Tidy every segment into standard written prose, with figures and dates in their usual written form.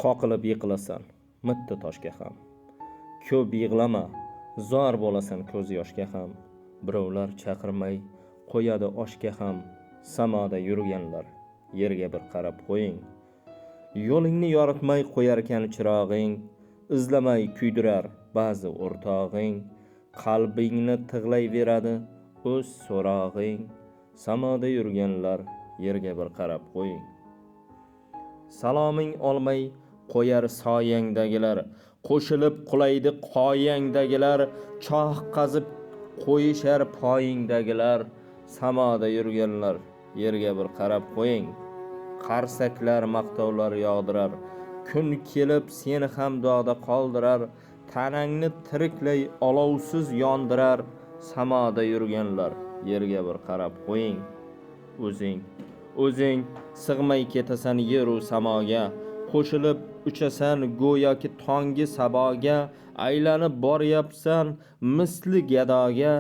qoqilib yiqilasan mitti toshga ham. Ko'p yig'lama, zor bo'lasan ko'z yoshga ham. Birovlar chaqirmay qo'yadi oshga ham. Samoda yurganlar, yerga bir qarab qo'ying. Yo'lingni yoritmay qo'yarkan chirog'ing, izlamay kuydirar ba'zi o'rtog'ing. Qalbingni tig'layveradi o'z so'rog'ing. Samoda yurganlar, yerga bir qarab qo'ying. Saloming olmay qo'yar soyangdagilar, qo'shilib qulaydi qoyangdagilar, choh qazib qo'yishar poyingdagilar. Samoda yurganlar, yerga bir qarab qo'ying. Qarsaklar maqtovlar yog'dirar, kun kelib seni ham dog'da qoldirar, tanangni tiriklay olovsiz yondirar. Samoda yurganlar, yerga bir qarab qo'ying. O'zing sig'may ketasan yeru samoga, qo'shilib uchasan go'yoki tongi saboga, aylanib boryapsan misli gadoga.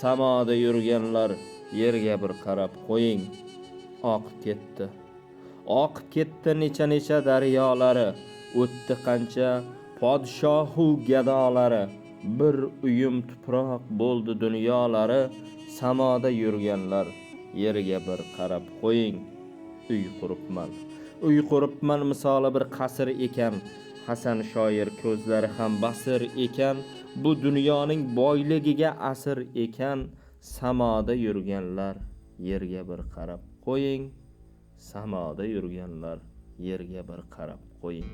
Samoda yurganlar, yerga bir qarab qo'ying. Oqib ketdi necha daryolari, o'tdi qancha podshohu gadolari, bir uyum tuproq bo'ldi dunyolari. Samoda yurganlar, yerga bir qarab qo'ying. Uy quribman misoli bir qasr ekan, Hasan shoir ko'zlari ham basir ekan, bu dunyoning boyligiga asir ekan. Samoda yurganlar, yerga bir qarab qo'ying. Samoda yurganlar, yerga bir qarab qo'ying.